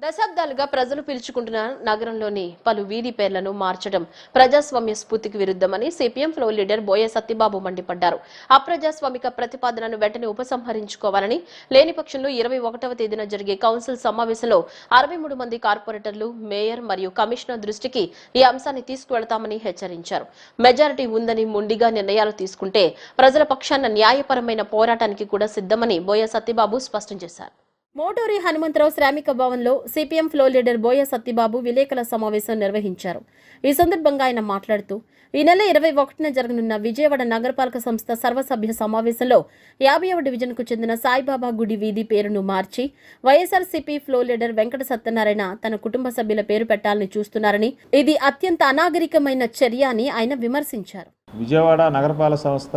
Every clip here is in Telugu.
దశాబ్దాలుగా ప్రజలు పిలుచుకుంటున్న నగరంలోని పలు వీధి పేర్లను మార్చడం ప్రజాస్వామ్య స్ఫూర్తికి విరుద్ధమని సిపిఎం ఫ్లోర్ లీడర్ బోయ సత్యబాబు మండిపడ్డారు. అప్రజాస్వామిక ప్రతిపాదనను వెంటనే ఉపసంహరించుకోవాలని, లేని పక్షంలో 21వ తేదీన జరిగే కౌన్సిల్ సమావేశంలో 63 మంది కార్పొరేటర్లు, మేయర్ మరియు కమిషనర్ దృష్టికి ఈ అంశాన్ని తీసుకువెళతామని హెచ్చరించారు. మెజారిటీ ఉందని మొండిగా నిర్ణయాలు తీసుకుంటే ప్రజల పక్షాన న్యాయపరమైన పోరాటానికి కూడా సిద్ధమని బోయ సత్యబాబు స్పష్టం చేశారు. మోటూరి హనుమంతరావు శ్రామిక భవన్లో సిపిఎం ఫ్లోర్ లీడర్ బోయ సత్యబాబు విలేకరుల సమావేశం నిర్వహించారు. ఈ సందర్భంగా ఆయన మాట్లాడుతూ ఈ నెల 21న జరగనున్న విజయవాడ నగరపాలక సంస్థ సర్వసభ్య సమావేశంలో 50వ డివిజన్కు చెందిన సాయిబాబా గుడి వీధి పేరును మార్చి వైఎస్ఆర్సీపీ ఫ్లోర్ లీడర్ వెంకట సత్యనారాయణ తన కుటుంబ సభ్యుల పేరు పెట్టాలని చూస్తున్నారని, ఇది అత్యంత అనాగరికమైన చర్య అని ఆయన విమర్శించారు. విజయవాడ నగరపాలక సంస్థ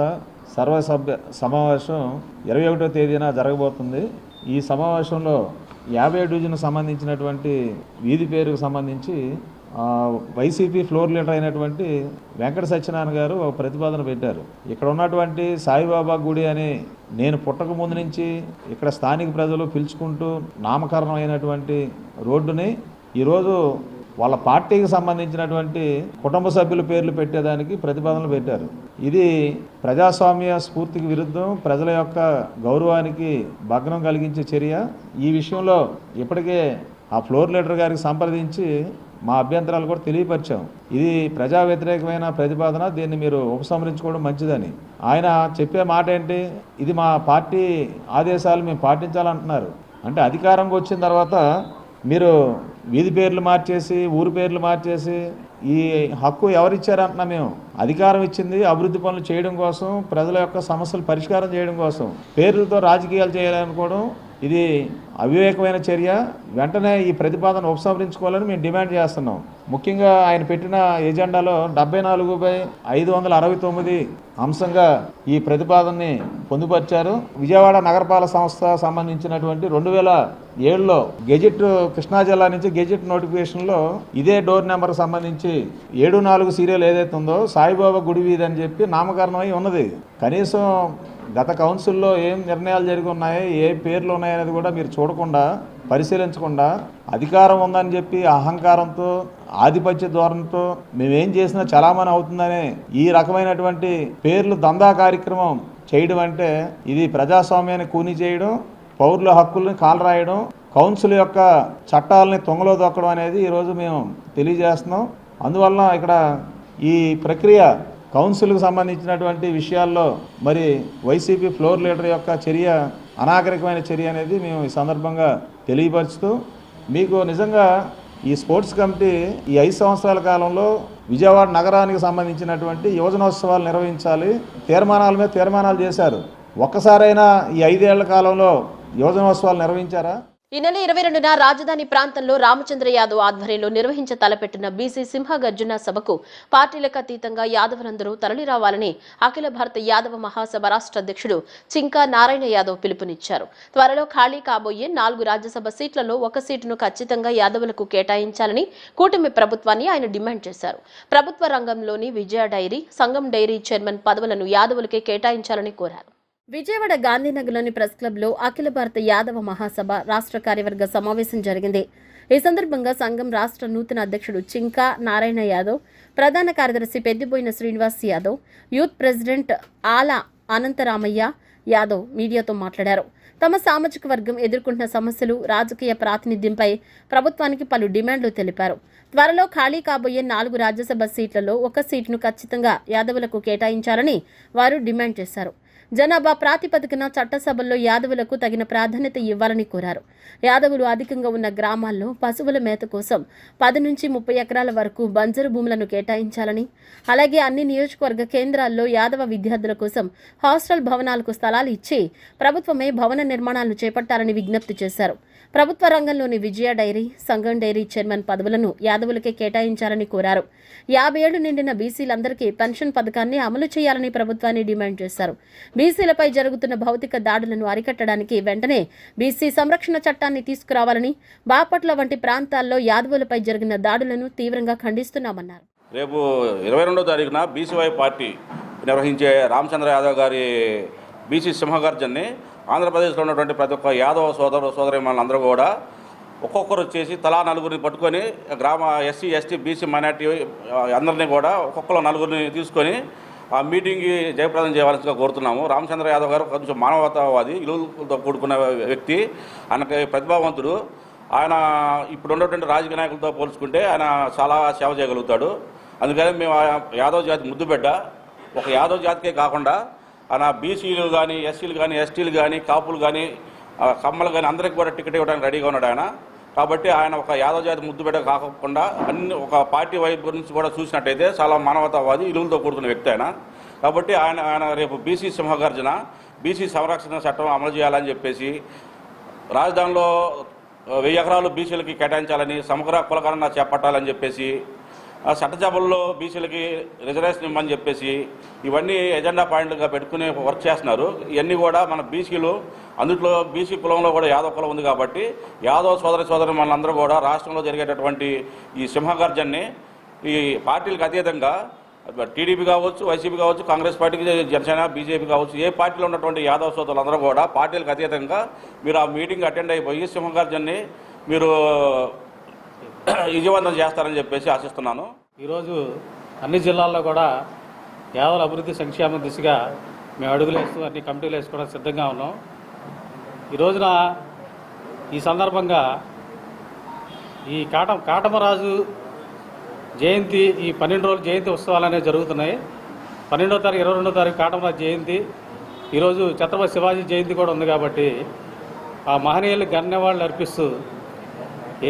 సర్వసభ్య సమావేశం 21వ తేదీన జరగబోతుంది. ఈ సమావేశంలో 50 డివిజన్కు సంబంధించినటువంటి వీధి పేరుకు సంబంధించి వైసీపీ ఫ్లోర్ లీడర్ అయినటువంటి వెంకట సత్యనారాయణ గారు ఒక ప్రతిపాదన పెట్టారు. ఇక్కడ ఉన్నటువంటి సాయిబాబా గుడి అని నేను పుట్టక ముందు నుంచి ఇక్కడ స్థానిక ప్రజలు పిలుచుకుంటూ నామకరణం అయినటువంటి రోడ్డుని ఈరోజు వాళ్ళ పార్టీకి సంబంధించినటువంటి కుటుంబ సభ్యుల పేర్లు పెట్టేదానికి ప్రతిపాదనలు పెట్టారు. ఇది ప్రజాస్వామ్య స్ఫూర్తికి విరుద్ధం, ప్రజల యొక్క గౌరవానికి భగ్నం కలిగించే చర్య. ఈ విషయంలో ఇప్పటికే ఆ ఫ్లోర్ లీడర్ గారికి సంప్రదించి మా అభ్యంతరాలు కూడా తెలియపరిచాం. ఇది ప్రజా వ్యతిరేకమైన ప్రతిపాదన, దీన్ని మీరు ఉపసంహరించుకోవడం మంచిదని. ఆయన చెప్పే మాట ఏంటి, ఇది మా పార్టీ ఆదేశాలు మేము పాటించాలంటున్నారు. అంటే అధికారంకి వచ్చిన తర్వాత మీరు వీధి పేర్లు మార్చేసి, ఊరి పేర్లు మార్చేసి, ఈ హక్కు ఎవరిచ్చారంటున్నా? మేము అధికారం ఇచ్చింది అభివృద్ధి పనులు చేయడం కోసం, ప్రజల యొక్క సమస్యలు పరిష్కారం చేయడం కోసం. పేర్లతో రాజకీయాలు చేయాలనుకోవడం ఇది అవివేకమైన చర్య. వెంటనే ఈ ప్రతిపాదన ఉపసంహరించుకోవాలని మేము డిమాండ్ చేస్తున్నాం. ముఖ్యంగా ఆయన పెట్టిన ఎజెండాలో 74/569 అంశంగా ఈ ప్రతిపాదనని పొందుపరిచారు. విజయవాడ నగరపాలక సంస్థ సంబంధించినటువంటి 2007లో గెజెట్, కృష్ణా జిల్లా నుంచి గెజెట్ నోటిఫికేషన్లో ఇదే డోర్ నెంబర్ సంబంధించి 74 సీరియల్ ఏదైతే ఉందో సాయిబాబా గుడి వీధి అని చెప్పి నామకరణం అయి ఉన్నది. కనీసం గత కౌన్సిల్లో ఏం నిర్ణయాలు జరిగి ఉన్నాయో, ఏ పేర్లు ఉన్నాయనేది కూడా మీరు చూడకుండా, పరిశీలించకుండా, అధికారం ఉందని చెప్పి అహంకారంతో, ఆధిపత్య ధోరణితో మేమేం చేసినా చలామణి అవుతుందనే ఈ రకమైనటువంటి పేర్లు దందా కార్యక్రమం చేయడం అంటే ఇది ప్రజాస్వామ్యాన్ని కూని చేయడం, పౌరుల హక్కుల్ని కాలరాయడం, కౌన్సిల్ యొక్క చట్టాలని తొంగలో దొక్కడం అనేది ఈరోజు మేము తెలియజేస్తున్నాం. అందువలన ఇక్కడ ఈ ప్రక్రియ కౌన్సిల్కు సంబంధించినటువంటి విషయాల్లో మరి వైసీపీ ఫ్లోర్ లీడర్ యొక్క చర్య అనాగరికమైన చర్య అనేది మేము ఈ సందర్భంగా తెలియపరుస్తూ, మీకు నిజంగా ఈ స్పోర్ట్స్ కమిటీ ఈ 5 సంవత్సరాల కాలంలో విజయవాడ నగరానికి సంబంధించినటువంటి యువజనోత్సవాలు నిర్వహించాలి, తీర్మానాల మీద తీర్మానాలు చేశారు. ఒక్కసారైనా ఈ 5 ఏళ్ల కాలంలో యువజనోత్సవాలు నిర్వహించారా? ఈ నెల 22న రాజధాని ప్రాంతంలో రామచంద్ర యాదవ్ ఆధ్వర్యంలో నిర్వహించ తలపెట్టిన బీసీ సింహగర్జన సభకు పార్టీలకు అతీతంగా యాదవులందరూ తరలిరావాలని అఖిల భారత యాదవ మహాసభ రాష్ట్ర అధ్యక్షుడు చింకా నారాయణ యాదవ్ పిలుపునిచ్చారు. త్వరలో ఖాళీ కాబోయే 4 రాజ్యసభ సీట్లలో 1 సీటును ఖచ్చితంగా యాదవులకు కేటాయించాలని కూటమి ప్రభుత్వాన్ని ఆయన డిమాండ్ చేశారు. ప్రభుత్వ రంగంలోని విజయ డైరీ, సంగం డైరీ చైర్మన్ పదవులను యాదవులకే కేటాయించాలని కోరారు. విజయవాడ గాంధీనగర్లోని ప్రెస్ క్లబ్లో అఖిల భారత యాదవ మహాసభ రాష్ట్ర కార్యవర్గ సమావేశం జరిగింది. ఈ సందర్భంగా సంఘం రాష్ట్ర నూతన అధ్యక్షుడు చింకా నారాయణ యాదవ్, ప్రధాన కార్యదర్శి పెద్దిబోయిన శ్రీనివాస్ యాదవ్, యూత్ ప్రెసిడెంట్ ఆల అనంతరామయ్య యాదవ్ మీడియాతో మాట్లాడారు. తమ సామాజిక వర్గం ఎదుర్కొంటున్న సమస్యలు, రాజకీయ ప్రాతినిధ్యంపై ప్రభుత్వానికి పలు డిమాండ్లు తెలిపారు. త్వరలో ఖాళీ కాబోయే 4 రాజ్యసభ సీట్లలో 1 సీటును ఖచ్చితంగా యాదవులకు కేటాయించాలని వారు డిమాండ్ చేశారు. జనాభా ప్రాతిపదికన చట్టసభల్లో యాదవులకు తగిన ప్రాధాన్యత ఇవ్వాలని కోరారు. యాదవులు అధికంగా ఉన్న గ్రామాల్లో పశువుల మేత కోసం 10 నుంచి 30 ఎకరాల వరకు బంజరు భూములను కేటాయించాలని, అలాగే అన్ని నియోజకవర్గ కేంద్రాల్లో యాదవ విద్యార్థుల కోసం హాస్టల్ భవనాలకు స్థలాలు ఇచ్చి ప్రభుత్వమే భవన నిర్మాణాలను చేపట్టాలని విజ్ఞప్తి చేశారు. ప్రభుత్వ రంగంలోని విజయ డైరీ, సంగం డైరీ చైర్మన్ పదవులను యాదవులకే కేటాయించాలని కోరారు. 50 ఏళ్లు నిండిన బీసీలందరికీ పెన్షన్ పథకాన్ని అమలు చేయాలని ప్రభుత్వాన్ని డిమాండ్ చేశారు. బీసీలపై జరుగుతున్న భౌతిక దాడులను అరికట్టడానికి వెంటనే బీసీ సంరక్షణ చట్టాన్ని తీసుకురావాలని, బాపట్ల వంటి ప్రాంతాల్లో యాదవులపై జరిగిన దాడులను తీవ్రంగా ఖండిస్తున్నామన్నారు. రేపు 22వ తారీఖున బీసీవై పార్టీ నిర్వహించే రామచంద్ర యాదవ్ గారి బీసీ సింహగర్జన్ని ఆంధ్రప్రదేశ్లో ఉన్నటువంటి ప్రతి ఒక్క యాదవ సోదరులందరూ కూడా ఒక్కొక్కరు వచ్చేసి తలా నలుగురిని పట్టుకొని గ్రామ ఎస్సీ ఎస్టీ బీసీ మైనార్టీ అందరినీ కూడా ఒక్కొక్కరు నలుగురిని తీసుకొని ఆ మీటింగ్కి జయప్రదం చేయవలసిగా కోరుతున్నాము. రామచంద్ర యాదవ్ గారు కొంచెం మానవతావాది, విలువలతో కూడుకున్న వ్యక్తి, ఆయనకి ప్రతిభావంతుడు. ఆయన ఇప్పుడు ఉన్నటువంటి రాజకీయ నాయకులతో పోల్చుకుంటే ఆయన చాలా సేవ చేయగలుగుతాడు. అందుకని మేము యాదవ్ జాతి ముద్దుబిడ్డ. ఒక యాదవ్ జాతికే కాకుండా ఆయన బీసీలు కానీ ఎస్సీలు కానీ ఎస్టీలు కానీ కాపులు కానీ కమ్మలు కానీ అందరికీ కూడా టికెట్ ఇవ్వడానికి రెడీగా ఉన్నాడు ఆయన. కాబట్టి ఆయన ఒక యాదవ్ జాతి ముద్దుబిడ్డ కాకుండా అన్ని ఒక పార్టీ వైపు నుంచి కూడా చూసినట్టయితే చాలా మానవతావాది, విలువలతో కూడుకున్న వ్యక్తి ఆయన. కాబట్టి ఆయన రేపు బీసీ సింహగర్జన, బీసీ సంరక్షణ చట్టం అమలు చేయాలని చెప్పేసి, రాజధానిలో 1000 ఎకరాలు బీసీలకి కేటాయించాలని, సమగ్ర కులగణన చేపట్టాలని చెప్పేసి, చట్టసభల్లో బీసీలకి రిజర్వేషన్ ఇవ్వమని చెప్పేసి ఇవన్నీ ఎజెండా పాయింట్లుగా పెట్టుకుని వర్క్ చేస్తున్నారు. ఇవన్నీ కూడా మన బీసీలు, అందులో బీసీ కులంలో కూడా యాదవ్ కులం ఉంది కాబట్టి యాదవ్ సోదరి మనందరూ కూడా రాష్ట్రంలో జరిగేటటువంటి ఈ సింహగర్జన్ని ఈ పార్టీలకు అతీతంగా టీడీపీ కావచ్చు, వైసీపీ కావచ్చు, కాంగ్రెస్ పార్టీకి, జనసేన, బీజేపీ కావచ్చు, ఏ పార్టీలో ఉన్నటువంటి యాదవ్ సోదరులందరూ కూడా పార్టీలకు అతీతంగా మీరు ఆ మీటింగ్ అటెండ్ అయిపోయి సింహగర్జన్ని మీరు విజయవంతం చేస్తారని చెప్పేసి ఆశిస్తున్నాను. ఈరోజు అన్ని జిల్లాల్లో కూడా యాదవుల అభివృద్ధి సంక్షేమ దిశగా మేము అడుగులేస్తూ అన్ని కమిటీలు వేసుకోవడానికి సిద్ధంగా ఉన్నాం. ఈ రోజున ఈ సందర్భంగా ఈ కాటమరాజు జయంతి, ఈ 12 రోజుల జయంతి ఉత్సవాలు అనేవి జరుగుతున్నాయి. 12వ తారీఖు 22వ తారీఖు కాటమరాజు జయంతి, ఈరోజు ఛత్రపతి శివాజీ జయంతి కూడా ఉంది. కాబట్టి ఆ మహనీయులకు ఘననివాళులు అర్పిస్తూ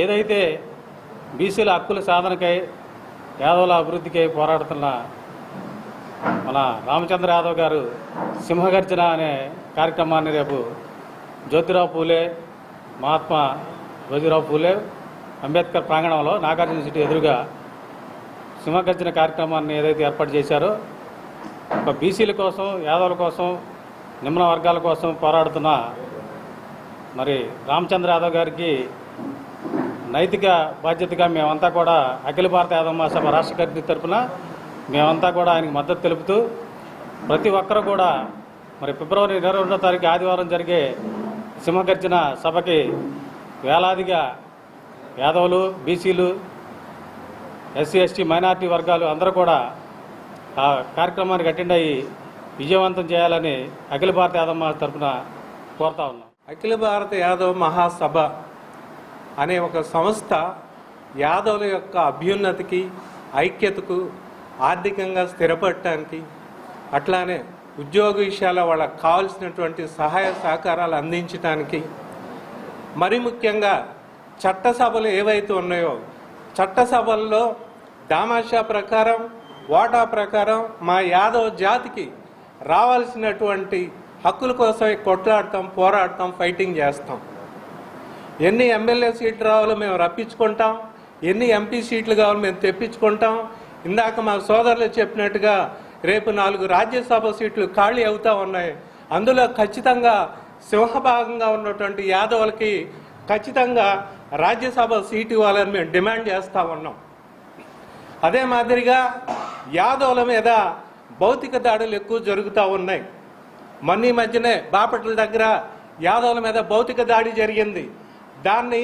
ఏదైతే బీసీల హక్కుల సాధనకై యాదవుల అభివృద్ధికై పోరాడుతున్న మన రామచంద్ర యాదవ్ గారు సింహగర్జన అనే కార్యక్రమాన్ని రేపు జ్యోతిరావు పూలే, మహాత్మా జ్యోతిరావు పూలే అంబేద్కర్ ప్రాంగణంలో నాగార్జున యూనివర్సిటీ ఎదురుగా సింహగర్జన కార్యక్రమాన్ని ఏదైతే ఏర్పాటు చేశారో, ఒక బీసీల కోసం, యాదవుల కోసం, నిమ్న వర్గాల కోసం పోరాడుతున్న మరి రామచంద్ర యాదవ్ గారికి నైతిక బాధ్యతగా మేమంతా కూడా అఖిల భారత యాదవ మహాసభ రాష్ట్ర కమిటీ తరఫున మేమంతా కూడా ఆయనకు మద్దతు తెలుపుతూ ప్రతి ఒక్కరూ కూడా మరి ఫిబ్రవరి 22వ తారీఖు ఆదివారం జరిగే సింహగర్జన సభకి వేలాదిగా యాదవులు, బీసీలు, ఎస్సీ ఎస్టీ మైనార్టీ వర్గాలు అందరూ కూడా ఆ కార్యక్రమానికి అటెండ్ అయ్యి విజయవంతం చేయాలని అఖిల భారత యాదవ మహాసభ తరఫున కోరుతా ఉన్నాం. అఖిల భారత యాదవ మహాసభ అనే ఒక సంస్థ యాదవుల యొక్క అభ్యున్నతికి, ఐక్యతకు, ఆర్థికంగా స్థిరపడటానికి, అట్లానే ఉద్యోగ విషయాల వాళ్ళకి కావాల్సినటువంటి సహాయ సహకారాలు అందించడానికి, మరి ముఖ్యంగా చట్టసభలు ఏవైతే ఉన్నాయో చట్టసభల్లో దామాషా ప్రకారం, వాటా ప్రకారం మా యాదవ జాతికి రావాల్సినటువంటి హక్కుల కోసం కొట్లాడతాం, పోరాడతాం, ఫైటింగ్ చేస్తాం. ఎన్ని ఎమ్మెల్యే సీట్లు రావాలో మేము రప్పించుకుంటాం, ఎన్ని ఎంపీ సీట్లు కావాలో మేము తెప్పించుకుంటాం. ఇందాక మా సోదరులు చెప్పినట్టుగా రేపు 4 రాజ్యసభ సీట్లు ఖాళీ అవుతూ ఉన్నాయి. అందులో ఖచ్చితంగా సింహభాగంగా ఉన్నటువంటి యాదవులకి ఖచ్చితంగా రాజ్యసభ సీటు ఇవ్వాలని మేము డిమాండ్ చేస్తూ ఉన్నాం. అదే మాదిరిగా యాదవుల మీద భౌతిక దాడులు ఎక్కువ జరుగుతూ ఉన్నాయి. మొన్న మధ్యనే బాపట్ల దగ్గర యాదవుల మీద భౌతిక దాడి జరిగింది. దాన్ని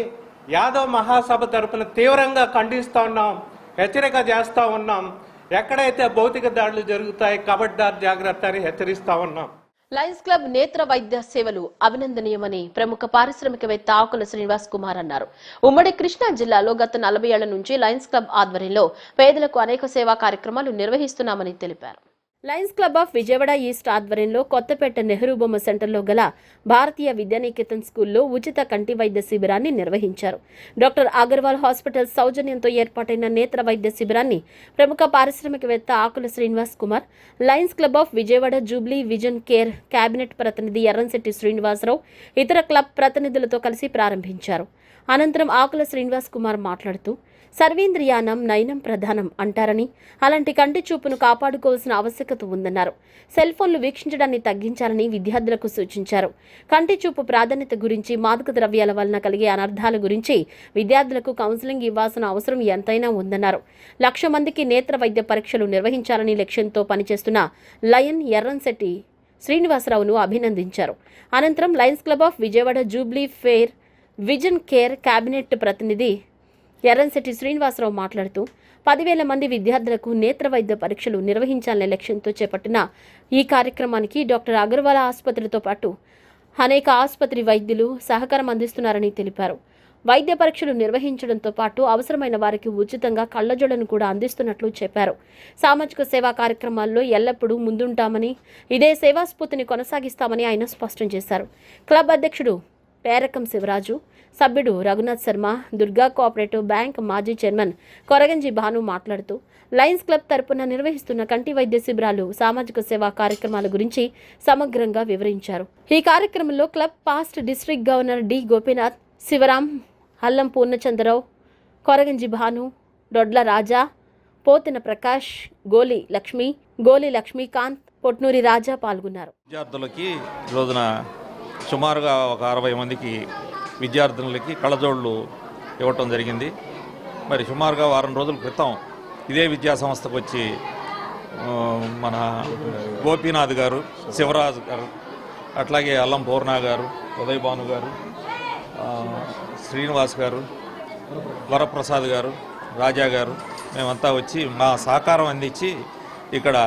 యాదవ్ మహాసభ తరపున తీవ్రంగా ఖండిస్తూ ఉన్నాం, హెచ్చరిక చేస్తూ ఉన్నాం. ఎక్కడైతే భౌతిక దాడులు జరుగుతాయి కబడ్దార్ జాగ్రత్త అని హెచ్చరిస్తూ ఉన్నాం. లయన్స్ క్లబ్ నేత్ర వైద్య సేవలు అభినందనీయమని ప్రముఖ పారిశ్రామికవేత్త ఆకుల శ్రీనివాస్ కుమార్ అన్నారు. ఉమ్మడి కృష్ణా జిల్లాలో గత 40 ఏళ్ల నుంచి లయన్స్ క్లబ్ ఆధ్వర్యంలో పేదలకు అనేక సేవా కార్యక్రమాలు నిర్వహిస్తున్నామని తెలిపారు. Lions Club of Vijayawada east ఆధ్వర్యంలో కొత్తపేట నెహ్రూ బొమ్మ సెంటర్లో గల భారతీయ విద్యానికేతన్ స్కూల్లో ఉచిత కంటి వైద్య శిబిరాన్ని నిర్వహించారు. డాక్టర్ అగర్వాల్ హాస్పిటల్ సౌజన్యంతో ఏర్పాటైన నేత్ర వైద్య శిబిరాన్ని ప్రముఖ పారిశ్రామికవేత్త Akula Srinivas Kumar, Lions Club of Vijayawada jubilee vision care cabinet ప్రతినిధి ఎర్రంశెట్టి శ్రీనివాసరావు ఇతర క్లబ్ ప్రతినిధులతో కలిసి ప్రారంభించారు. అనంతరం ఆకుల శ్రీనివాస్ కుమార్ మాట్లాడుతూ, సర్వేంద్రియానం నయనం ప్రధానం అంటారని, అలాంటి కంటి చూపును కాపాడుకోవాల్సిన ఆవశ్యకత ఉందన్నారు. సెల్ ఫోన్లు వీక్షించడాన్ని తగ్గించాలని విద్యార్థులకు సూచించారు. కంటి చూపు ప్రాధాన్యత గురించి, మాదక ద్రవ్యాల వలన కలిగే అనర్థాల గురించి విద్యార్థులకు కౌన్సిలింగ్ ఇవ్వాల్సిన అవసరం ఎంతైనా ఉందన్నారు. 1,00,000 మందికి నేత్ర వైద్య పరీక్షలు నిర్వహించాలని లక్ష్యంతో పనిచేస్తున్న లయన్ ఎర్రంశెట్టి శ్రీనివాసరావును అభినందించారు. అనంతరం Lions Club of Vijayawada Jubilee fair vision care cabinet ప్రతినిధి ఎర్రంశెట్టి శ్రీనివాసరావు మాట్లాడుతూ 10,000 మంది విద్యార్థులకు నేత్ర వైద్య పరీక్షలు నిర్వహించాలనే లక్ష్యంతో చేపట్టిన ఈ కార్యక్రమానికి డాక్టర్ అగర్వాల్ ఆసుపత్రితో పాటు అనేక ఆసుపత్రి వైద్యులు సహకారం అందిస్తున్నారని తెలిపారు. వైద్య పరీక్షలు నిర్వహించడంతో పాటు అవసరమైన వారికి ఉచితంగా కళ్లజోళ్లను కూడా అందిస్తున్నట్లు చెప్పారు. సామాజిక సేవా కార్యక్రమాల్లో ఎల్లప్పుడూ ముందుంటామని, ఇదే సేవాస్ఫూర్తిని కొనసాగిస్తామని ఆయన స్పష్టం చేశారు. క్లబ్ అధ్యక్షుడు పేరకం శివరాజు, సభ్యుడు రఘునాథ్ శర్మ, దుర్గా కోఆపరేటివ్ బ్యాంక్ మాజీ చైర్మన్ కొరగంజి భాను మాట్లాడుతూ లయన్స్ క్లబ్ తరపున నిర్వహిస్తున్న కంటి వైద్య శిబిరాలు, సామాజిక సేవా కార్యక్రమాల గురించి సమగ్రంగా వివరించారు. ఈ కార్యక్రమంలో club past district governor D Gopinath, Sivaram, Allam Purnachandrarao, Koraganji Bhanu, దొడ్ల రాజా, పోతిన ప్రకాష్, గోలి లక్ష్మీకాంత్, పొట్నూరి రాజా పాల్గొన్నారు. విద్యార్థులకి రోజున సుమారుగా ఒక 60 మందికి విద్యార్థులకి కళ్ళజోళ్ళు ఇవ్వటం జరిగింది. మరి సుమారుగా వారం రోజుల క్రితం ఇదే విద్యా సంస్థకు వచ్చి మన గోపీనాథ్ గారు, శివరాజ్ గారు, అట్లాగే అల్లం పూర్ణ గారు, ఉదయ్ భాను గారు, శ్రీనివాస్ గారు, వరప్రసాద్ గారు, రాజా గారు మేమంతా వచ్చి మా సహకారం అందించి ఇక్కడ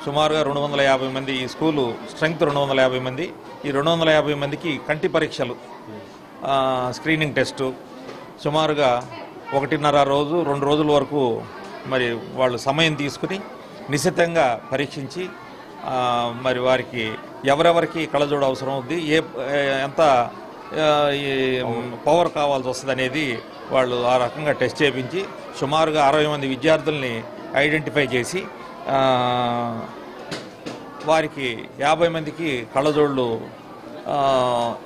సుమారుగా 250 మంది, ఈ స్కూలు స్ట్రెంగ్త్ 250 మంది, ఈ 250 మందికి కంటి పరీక్షలు, స్క్రీనింగ్ టెస్టు సుమారుగా 1.5 రోజు 2 రోజుల వరకు మరి వాళ్ళు సమయం తీసుకుని నిశితంగా పరీక్షించి మరి వారికి ఎవరెవరికి కళ్ళజోడు అవసరం ఉంది, ఎంత పవర్ కావాల్సి వస్తుంది అనేది వాళ్ళు ఆ రకంగా టెస్ట్ చేయించి సుమారుగా 60 మంది విద్యార్థుల్ని ఐడెంటిఫై చేసి వారికి 50 మందికి కళ్ళజోళ్ళు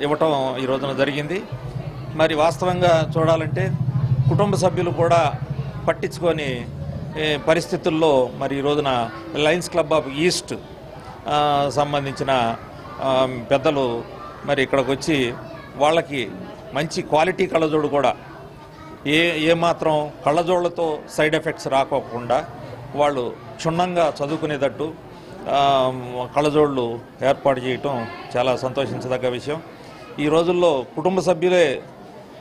ఇవ్వటం ఈ రోజున జరిగింది. మరి వాస్తవంగా చూడాలంటే కుటుంబ సభ్యులు కూడా పట్టించుకొని పరిస్థితుల్లో మరి ఈ రోజున లయన్స్ క్లబ్ ఆఫ్ ఈస్ట్ సంబంధించిన పెద్దలు మరి ఇక్కడికి వచ్చి వాళ్ళకి మంచి క్వాలిటీ కళ్ళజోడు కూడా ఏమాత్రం కళ్ళజోళ్లతో సైడ్ ఎఫెక్ట్స్ రాకోకుండా వాళ్ళు క్షుణ్ణంగా చదువుకునేటట్టు కళ్ళజోళ్ళు ఏర్పాటు చేయటం చాలా సంతోషించదగ్గ విషయం. ఈ రోజుల్లో కుటుంబ సభ్యులే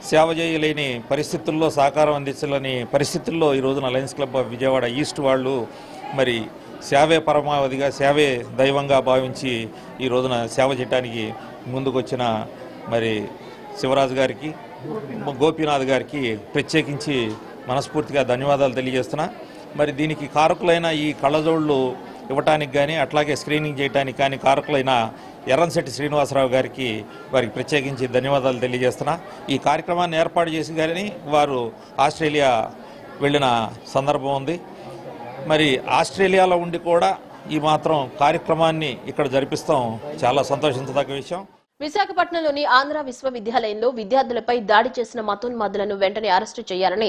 సేవ చేయలేని పరిస్థితుల్లో, సహకారం అందించలేని పరిస్థితుల్లో ఈ రోజున Lions Club of Vijayawada east వాళ్ళు మరి సేవే పరమావధిగా, సేవే దైవంగా భావించి ఈ రోజున సేవ చేయడానికి ముందుకొచ్చిన మరి శివరాజు గారికి, గోపీనాథ్ గారికి ప్రత్యేకించి మనస్ఫూర్తిగా ధన్యవాదాలు తెలియజేస్తున్నా. మరి దీనికి కారకులైన ఈ కళ్ళజోళ్ళు ఇవ్వటానికి కానీ అట్లాగే స్క్రీనింగ్ చేయడానికి కానీ కారకులైన ఎర్రంశెట్టి శ్రీనివాసరావు గారికి వారికి ప్రత్యేకించి ధన్యవాదాలు తెలియజేస్తున్నా. ఈ కార్యక్రమాన్ని ఏర్పాటు చేసి కానీ వారు ఆస్ట్రేలియా వెళ్ళిన సందర్భం ఉంది. మరి ఆస్ట్రేలియాలో ఉండి కూడా ఈ మాత్రం కార్యక్రమాన్ని ఇక్కడ జరిపిస్తాం చాలా సంతోషించదగ్గ విషయం. విశాఖపట్నంలోని ఆంధ్ర విశ్వవిద్యాలయంలో విద్యార్థులపై దాడి చేసిన మతోన్మాదులను వెంటనే అరెస్టు చేయాలని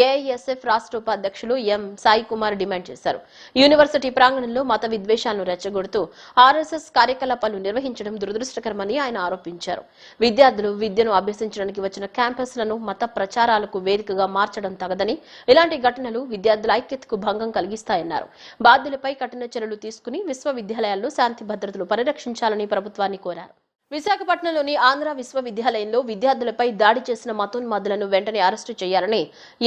ఏఐఎస్ఎఫ్ రాష్ట్ర ఉపాధ్యక్షులు ఎం సాయి కుమార్ డిమాండ్ చేశారు. యూనివర్సిటీ ప్రాంగణంలో మత విద్వేషాలను రెచ్చగొడుతూ ఆర్ఎస్ఎస్ కార్యకలాపాలు నిర్వహించడం దురదృష్టకరమని ఆయన ఆరోపించారు. విద్యార్థులు విద్యను అభ్యసించడానికి వచ్చిన క్యాంపస్లను మత ప్రచారాలకు వేదికగా మార్చడం తగదని, ఇలాంటి ఘటనలు విద్యార్థుల ఐక్యతకు భంగం కలిగిస్తాయన్నారు. బాధ్యులపై కఠిన చర్యలు తీసుకుని విశ్వవిద్యాలయాల్లో శాంతి భద్రతలు పరిరక్షించాలని ప్రభుత్వాన్ని కోరారు. విశాఖపట్నంలోని ఆంధ్ర విశ్వవిద్యాలయంలో విద్యార్థులపై దాడి చేసిన మతోన్మాదులను వెంటనే అరెస్టు చేయాలని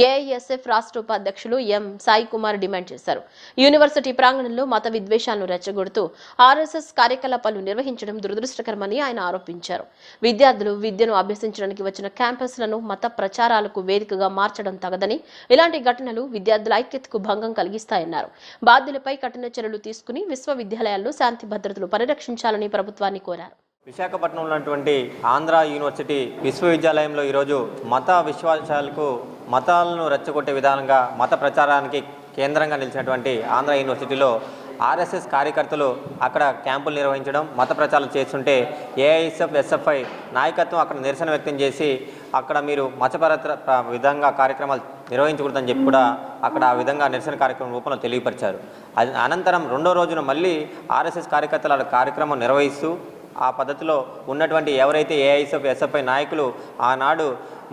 ఏఐఎస్ఎఫ్ రాష్ట్ర ఉపాధ్యక్షులు ఎం సాయి కుమార్ డిమాండ్ చేశారు. యూనివర్సిటీ ప్రాంగణంలో మత విద్వేషాలను రెచ్చగొడుతూ ఆర్ఎస్ఎస్ కార్యకలాపాలు నిర్వహించడం దురదృష్టకరమని ఆయన ఆరోపించారు. విద్యార్థులు విద్యను అభ్యసించడానికి వచ్చిన క్యాంపస్లను మత ప్రచారాలకు వేదికగా మార్చడం తగదని, ఇలాంటి ఘటనలు విద్యార్థుల ఐక్యతకు భంగం కలిగిస్తాయన్నారు. బాధ్యులపై కఠిన చర్యలు తీసుకుని విశ్వవిద్యాలయాల్లో శాంతి భద్రతలు పరిరక్షించాలని ప్రభుత్వాన్ని కోరారు. విశాఖపట్నంలో ఉన్నటువంటి ఆంధ్ర యూనివర్సిటీ విశ్వవిద్యాలయంలో ఈరోజు మత విశ్వాసాలకు, మతాలను రెచ్చగొట్టే విధానంగా మత ప్రచారానికి కేంద్రంగా నిలిచినటువంటి ఆంధ్ర యూనివర్సిటీలో ఆర్ఎస్ఎస్ కార్యకర్తలు అక్కడ క్యాంపులు నిర్వహించడం, మత ప్రచారం చేస్తుంటే ఏఐఎస్ఎఫ్ ఎస్ఎఫ్ఐ నాయకత్వం అక్కడ నిరసన వ్యక్తం చేసి అక్కడ మీరు మతపర విధంగా కార్యక్రమాలు నిర్వహించకూడదని చెప్పి కూడా అక్కడ ఆ విధంగా నిరసన కార్యక్రమం రూపంలో తెలియపరిచారు. అనంతరం రెండో రోజున మళ్ళీ ఆర్ఎస్ఎస్ కార్యకర్తలు ఆ కార్యక్రమం నిర్వహిస్తూ ఆ పద్ధతిలో ఉన్నటువంటి ఎవరైతే ఏఐఎస్ఎఫ్ ఎస్ఎఫ్ఐ నాయకులు ఆనాడు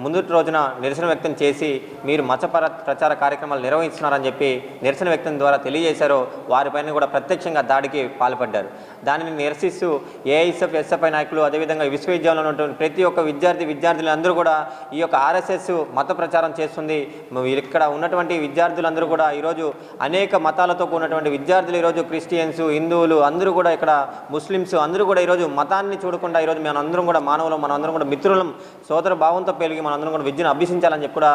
ముందుటి రోజున నిరసన వ్యక్తం చేసి మీరు మత ప్రచార కార్యక్రమాలు నిర్వహిస్తున్నారని చెప్పి నిరసన వ్యక్తం ద్వారా తెలియజేశారో వారిపైన కూడా ప్రత్యక్షంగా దాడికి పాల్పడ్డారు. దానిని నిరసిస్తూ ఏఐఎస్ఎఫ్ ఎస్ఎఫ్ఐ నాయకులు అదేవిధంగా విశ్వవిద్యాలయంలో ఉన్నటువంటి ప్రతి ఒక్క విద్యార్థులందరూ కూడా ఈ యొక్క ఆర్ఎస్ఎస్ మత ప్రచారం చేస్తుంది. ఇక్కడ ఉన్నటువంటి విద్యార్థులందరూ కూడా ఈరోజు అనేక మతాలతో కూడినటువంటి విద్యార్థులు ఈరోజు క్రిస్టియన్స్, హిందువులు అందరూ కూడా ఇక్కడ ముస్లిమ్స్ అందరూ కూడా ఈరోజు మతాన్ని చూడకుండా ఈరోజు మనందరం కూడా మానవులం, మనందరం కూడా మిత్రులం, సోదర భావంతో పెరిగి మనందరం కూడా విద్యను అభ్యసించాలని చెప్పి కూడా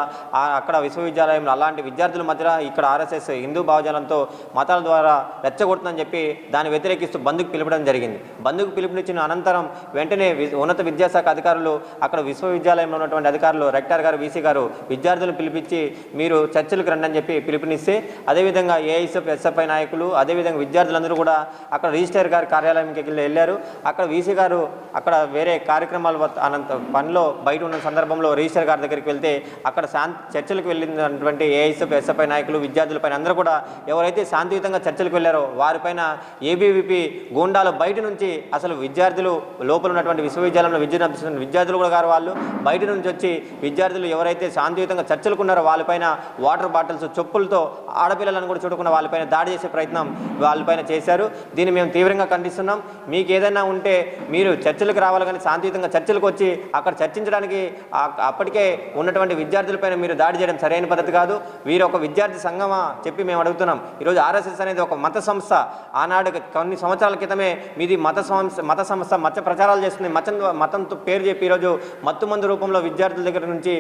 అక్కడ విశ్వవిద్యాలయంలో అలాంటి విద్యార్థుల మధ్య ఇక్కడ ఆర్ఎస్ఎస్ హిందూ భావజాలంతో మతాల ద్వారా రెచ్చగొడుతుందని చెప్పి దాన్ని వ్యతిరేకిస్తూ బంద్కు పిలుపడం జరిగింది. బంద్కు పిలుపునిచ్చిన అనంతరం వెంటనే ఉన్నత విద్యాశాఖ అధికారులు అక్కడ విశ్వవిద్యాలయంలో ఉన్నటువంటి అధికారులు రెక్టర్ గారు, వీసీ గారు విద్యార్థులను పిలిపించి మీరు చర్చలకు రండి అని చెప్పి పిలుపునిస్తే అదేవిధంగా ఏఐఎస్ఎఫ్ ఎస్ఎఫ్ఐ నాయకులు అదేవిధంగా విద్యార్థులందరూ కూడా అక్కడ రిజిస్ట్రార్ గారి కార్యాలయంకి వెళ్ళారు. అక్కడ వీసీ గారు అక్కడ వేరే కార్యక్రమాల పనిలో బయట ఉన్న సందర్భంలో రిజిస్ట్రార్ గారి దగ్గరికి వెళ్తే అక్కడ చర్చలకు వెళ్ళినటువంటి ఏఐఎస్ఎఫ్ ఎస్ఎఫ్ఐ నాయకులు విద్యార్థులపైన అందరూ కూడా ఎవరైతే శాంతియుతంగా చర్చలకు వెళ్ళారో వారిపైన ఏబీవీపీ గూండాలు బయట నుంచి అసలు విద్యార్థులు లోపల ఉన్నటువంటి విశ్వవిద్యాలయంలో విద్యార్థులు కూడా గారు వాళ్ళు బయట నుంచి వచ్చి విద్యార్థులు ఎవరైతే శాంతియుతంగా చర్చలకు ఉన్నారో వాళ్ళపైన వాటర్ బాటిల్స్, చెప్పులతో ఆడపిల్లలను కూడా చూడకుండా వాళ్ళపైన దాడి చేసే ప్రయత్నం వాళ్ళపైన చేశారు. దీన్ని మేము తీవ్రంగా ఖండిస్తున్నాం. మీకు ఏదైనా ఉంటే మీరు చర్చలకు రావాలి, కానీ శాంతియుతంగా చర్చలకు వచ్చి అక్కడ చర్చించడానికి అప్పటికే ఉన్నటువంటి విద్యార్థులపైన మీరు దాడి చేయడం సరైన పద్ధతి కాదు. వీరు ఒక విద్యార్థి సంఘమా చెప్పి మేము అడుగుతున్నాం. ఈరోజు ఆర్ఎస్ఎస్ అనేది ఒక మత సంస్థ. ఆనాడు కొన్ని సంవత్సరాల క్రితమే మీది మత సంస్థ మత ప్రచారాలు చేస్తుంది. మతంతో పేరు చెప్పి ఈరోజు మత్తుమందు రూపంలో విద్యార్థుల దగ్గర నుంచి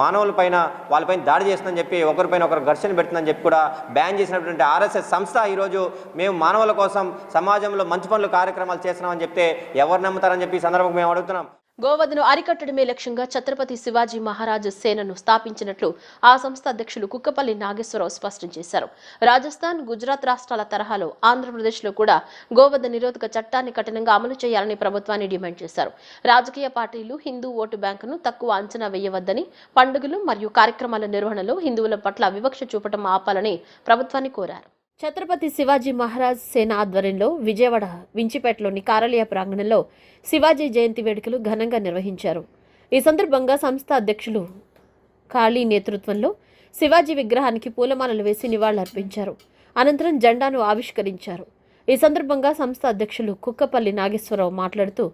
మానవులపైన వాళ్ళపైన దాడి చేస్తుందని చెప్పి ఒకరిపైన ఒకరు ఘర్షణ పెడుతుందని చెప్పి కూడా బ్యాన్ చేసినటువంటి ఆర్ఎస్ఎస్ సంస్థ ఈరోజు మేము మానవుల కోసం సమాజంలో మంచి పనులు కార్యక్రమాలు చేస్తున్నామని చెప్తే ఎవరు నమ్ముతారని చెప్పి ఈ సందర్భంగా మేము అడుగుతున్నాం. గోవధను అరికట్టడమే లక్ష్యంగా ఛత్రపతి శివాజీ మహారాజ్ సేనను స్థాపించినట్లు ఆ సంస్థ అధ్యక్షులు కుక్కపల్లి నాగేశ్వరరావు స్పష్టం చేశారు. రాజస్థాన్, గుజరాత్ రాష్ట్రాల తరహాలో ఆంధ్రప్రదేశ్లో కూడా గోవధ నిరోధక చట్టాన్ని కఠినంగా అమలు చేయాలని ప్రభుత్వాన్ని డిమాండ్ చేశారు. రాజకీయ పార్టీలు హిందూ ఓటు బ్యాంకును తక్కువ అంచనా వేయవద్దని, పండుగలు మరియు కార్యక్రమాల నిర్వహణలో హిందువుల పట్ల వివక్ష చూపటం ఆపాలని ప్రభుత్వాన్ని కోరారు. ఛత్రపతి శివాజీ మహారాజ్ సేన ఆధ్వర్యంలో విజయవాడ వించిపేటలోని కార్యాలయ ప్రాంగణంలో శివాజీ జయంతి వేడుకలు ఘనంగా నిర్వహించారు. ఈ సందర్భంగా సంస్థ అధ్యక్షులు కాళీ నేతృత్వంలో శివాజీ విగ్రహానికి పూలమాలలు వేసి నివాళులర్పించారు. అనంతరం జెండాను ఆవిష్కరించారు. ఈ సందర్భంగా సంస్థ అధ్యక్షులు కుక్కపల్లి నాగేశ్వరరావు మాట్లాడుతూ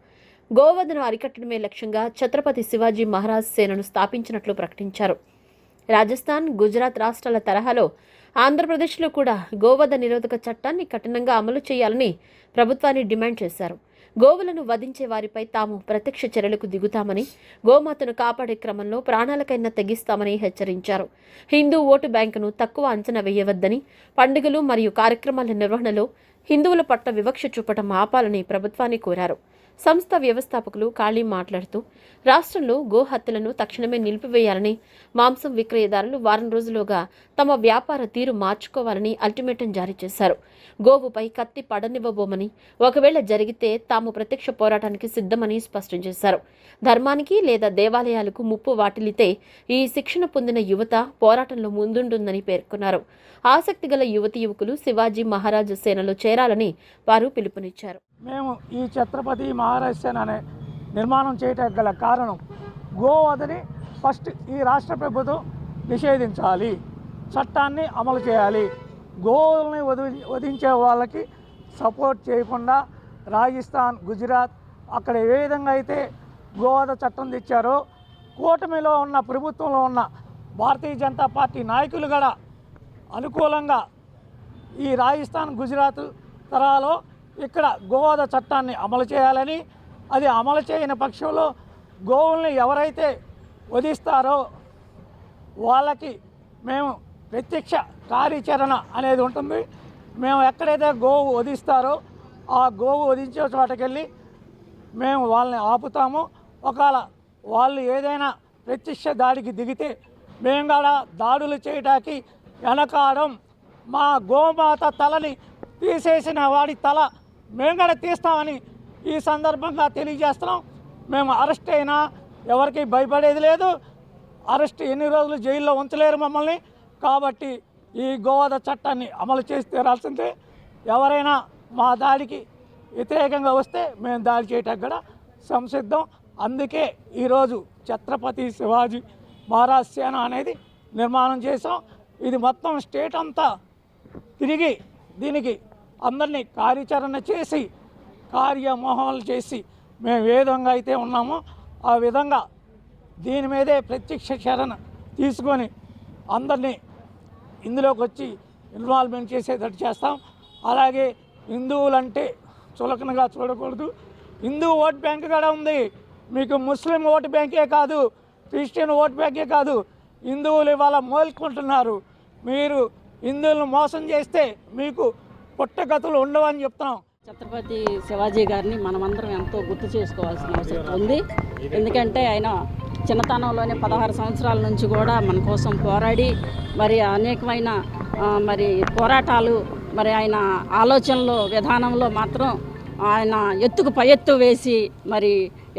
గోవధను అరికట్టడమే లక్ష్యంగా ఛత్రపతి శివాజీ మహారాజ్ సేనను స్థాపించినట్లు ప్రకటించారు. రాజస్థాన్, గుజరాత్ రాష్ట్రాల తరహాలో ఆంధ్రప్రదేశ్లో కూడా గోవధ నిరోధక చట్టాన్ని కఠినంగా అమలు చేయాలని ప్రభుత్వాన్ని డిమాండ్ చేశారు. గోవులను వధించే వారిపై తాము ప్రత్యక్ష చర్యలకు దిగుతామని, గోమాతను కాపాడే క్రమంలో ప్రాణాలకైనా తెగిస్తామని హెచ్చరించారు. హిందూ ఓటు బ్యాంకును తక్కువ అంచనా వేయవద్దని, పండుగలు మరియు కార్యక్రమాల నిర్వహణలో హిందువుల పట్ల వివక్ష చూపటం ఆపాలని ప్రభుత్వాన్ని కోరారు. సంస్థ వ్యవస్థాపకులు కాళీ మాట్లాడుతూ రాష్ట్రంలో గోహత్యలను తక్షణమే నిలిపివేయాలని, మాంసం విక్రయదారులు వారం రోజులుగా తమ వ్యాపార తీరు మార్చుకోవాలని అల్టిమేటం జారీ చేశారు. గోవుపై కత్తి పడనివ్వబోమని, ఒకవేళ జరిగితే తాము ప్రత్యక్ష పోరాటానికి సిద్ధమని స్పష్టం చేశారు. ధర్మానికి లేదా దేవాలయాలకు ముప్పు వాటిల్లితే ఈ శిక్షణ పొందిన యువత పోరాటంలో ముందుంటుందని పేర్కొన్నారు. ఆసక్తి గల యువకులు శివాజీ మహారాజ్ సేనలో చేరాలని వారు పిలుపునిచ్చారు. మేము ఈ ఛత్రపతి మహారాజ్ సేన అనే నిర్మాణం చేయడానికి గల కారణం, గోవధని ఫస్ట్ ఈ రాష్ట్ర ప్రభుత్వం నిషేధించాలి, చట్టాన్ని అమలు చేయాలి. గోవుల్ని వధించే వాళ్ళకి సపోర్ట్ చేయకుండా రాజస్థాన్, గుజరాత్ అక్కడ ఏ విధంగా అయితే గోవధ చట్టం తెచ్చారో, కూటమిలో ఉన్న ప్రభుత్వంలో ఉన్న భారతీయ జనతా పార్టీ నాయకులు కూడా అనుకూలంగా ఈ రాజస్థాన్, గుజరాత్ తరాలో ఇక్కడ గోవధ చట్టాన్ని అమలు చేయాలని, అది అమలు చేయని పక్షంలో గోవుల్ని ఎవరైతే వధిస్తారో వాళ్ళకి మేము ప్రత్యక్ష కార్యాచరణ అనేది ఉంటుంది. మేము ఎక్కడైతే గోవు వధిస్తారో ఆ గోవు వధించే చోటకెళ్ళి మేము వాళ్ళని ఆపుతాము. ఒకవేళ వాళ్ళు ఏదైనా ప్రత్యక్ష దాడికి దిగితే మేము కూడా దాడులు చేయడానికి వెనకాడం. మా గోమాత తలని తీసేసిన వాడి తల మేము కూడా తీస్తామని ఈ సందర్భంగా తెలియజేస్తున్నాం. మేము అరెస్ట్ అయినా ఎవరికి భయపడేది లేదు. అరెస్ట్ ఎన్ని రోజులు జైల్లో ఉంచలేరు మమ్మల్ని. కాబట్టి ఈ గోవధ చట్టాన్ని అమలు చేసి తీరాల్సిందే. ఎవరైనా మా దాడికి వ్యతిరేకంగా వస్తే మేము దాడి చేయటానికి కూడా సంసిద్ధం. అందుకే ఈరోజు ఛత్రపతి శివాజీ మహారాజ్ సేన అనేది నిర్మాణం చేసాం. ఇది మొత్తం స్టేట్ అంతా తిరిగి దీనికి అందరినీ కార్యాచరణ చేసి కార్యమోహాలు చేసి మేము ఏ విధంగా అయితే ఉన్నామో ఆ విధంగా దీని మీదే ప్రత్యక్ష శరణ తీసుకొని అందరినీ ఇందులోకి వచ్చి ఇన్వాల్వ్మెంట్ చేసేటట్టు చేస్తాం. అలాగే హిందువులంటే చులకనగా చూడకూడదు. హిందూ ఓట్ బ్యాంక్ కూడా ఉంది. మీకు ముస్లిం ఓటు బ్యాంకే కాదు, క్రిస్టియన్ ఓటు బ్యాంకే కాదు, హిందువులు ఇవాళ మోల్చుకుంటున్నారు. మీరు హిందువులను మోసం చేస్తే మీకు పుట్టగతులు ఉండవని చెప్తున్నాం. ఛత్రపతి శివాజీ గారిని మనమందరం ఎంతో గుర్తు చేసుకోవాల్సిన అవసరం ఉంది. ఎందుకంటే ఆయన చిన్నతనంలోనే 16 సంవత్సరాల నుంచి కూడా మన కోసం పోరాడి మరి అనేకమైన మరి పోరాటాలు మరి ఆయన ఆలోచనలో విధానంలో మాత్రం ఆయన ఎత్తుకు పై ఎత్తు వేసి మరి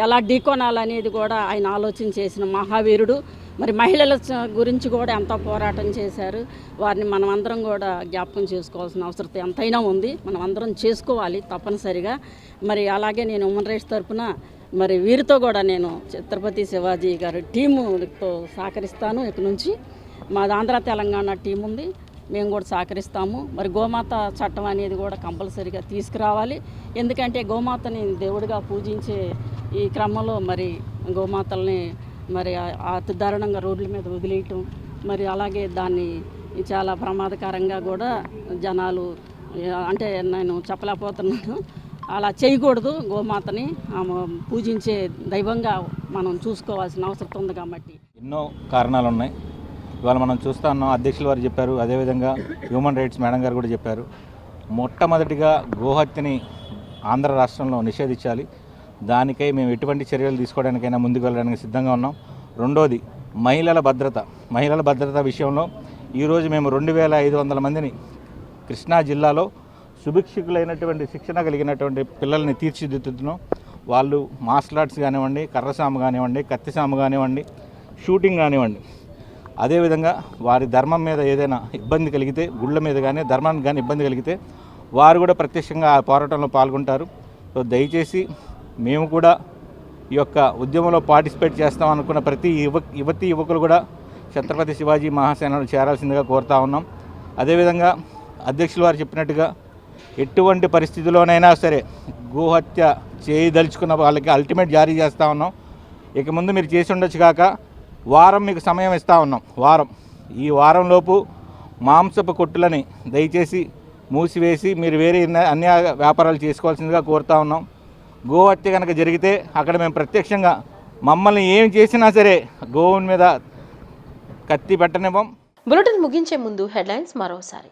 ఎలా ఢీకొనాలనేది కూడా ఆయన ఆలోచన చేసిన మహావీరుడు. మరి మహిళల గురించి కూడా ఎంతో పోరాటం చేశారు. వారిని మనమందరం కూడా జ్ఞాపకం చేసుకోవాల్సిన అవసరం ఎంతైనా ఉంది. మనం అందరం చేసుకోవాలి తప్పనిసరిగా. మరి అలాగే నేను హ్యూమన్ రైట్స్ తరఫున మరి వీరితో కూడా నేను ఛత్రపతి శివాజీ గారి టీముతో సహకరిస్తాను. ఇక నుంచి మాది ఆంధ్ర తెలంగాణ టీం ఉంది, మేము కూడా సహకరిస్తాము. మరి గోమాత చట్టం అనేది కూడా కంపల్సరీగా తీసుకురావాలి. ఎందుకంటే గోమాతని దేవుడిగా పూజించే ఈ క్రమంలో మరి గోమాతల్ని మరి అతి దారుణంగా రోడ్ల మీద వదిలేయటం, మరి అలాగే దాన్ని చాలా ప్రమాదకరంగా కూడా జనాలు అంటే నేను చెప్పలేకపోతున్నాను, అలా చేయకూడదు. గోమాతని పూజించే దైవంగా మనం చూసుకోవాల్సిన అవసరం ఉంది. కాబట్టి ఎన్నో కారణాలు ఉన్నాయి. ఇవాళ మనం చూస్తూ ఉన్నాం, అధ్యక్షులు వారు చెప్పారు, అదేవిధంగా హ్యూమన్ రైట్స్ మేడం గారు కూడా చెప్పారు. మొట్టమొదటిగా గోహత్యని ఆంధ్ర రాష్ట్రంలో నిషేధించాలి. దానికై మేము ఎటువంటి చర్యలు తీసుకోవడానికైనా ముందుకు వెళ్ళడానికి సిద్ధంగా ఉన్నాం. రెండోది మహిళల భద్రత విషయంలో ఈరోజు మేము 2500 మందిని కృష్ణా జిల్లాలో సుభిక్షకులైనటువంటి శిక్షణ కలిగినటువంటి పిల్లల్ని తీర్చిదిద్దుతున్నాం. వాళ్ళు మార్షల్ ఆర్ట్స్ కానివ్వండి, కర్రసాము కానివ్వండి, కత్తిసాము కానివ్వండి, షూటింగ్ కానివ్వండి, అదేవిధంగా వారి ధర్మం మీద ఏదైనా ఇబ్బంది కలిగితే, గుళ్ళ మీద కానీ ధర్మానికి కానీ ఇబ్బంది కలిగితే వారు కూడా ప్రత్యక్షంగా ఆ పోరాటంలో పాల్గొంటారు. సో దయచేసి మేము కూడా ఈ యొక్క ఉద్యమంలో పార్టిసిపేట్ చేస్తాం అనుకున్న ప్రతి యువకులు కూడా ఛత్రపతి శివాజీ మహాసేనలో చేరాల్సిందిగా కోరుతా ఉన్నాం. అదేవిధంగా అధ్యక్షులు వారు చెప్పినట్టుగా ఎటువంటి పరిస్థితుల్లోనైనా సరే గోహత్య చేయదలుచుకున్న వాళ్ళకి అల్టిమేట్ జారీ చేస్తూ ఉన్నాం. ఇక ముందు మీరు చేసి ఉండొచ్చు కాక వారం మీకు సమయం ఇస్తూ ఉన్నాం. ఈ వారంలోపు మాంసపు కొట్టులని దయచేసి మూసివేసి మీరు వేరే అన్ని వ్యాపారాలు చేసుకోవాల్సిందిగా కోరుతా ఉన్నాం. గోహత్య కనుక జరిగితే అక్కడ మేము ప్రత్యక్షంగా మమ్మల్ని ఏం చేసినా సరే గోవుని మీద కత్తి పెట్టనివ్వం. బులెటిన్ ముగించే ముందు హెడ్లైన్స్ మరోసారి.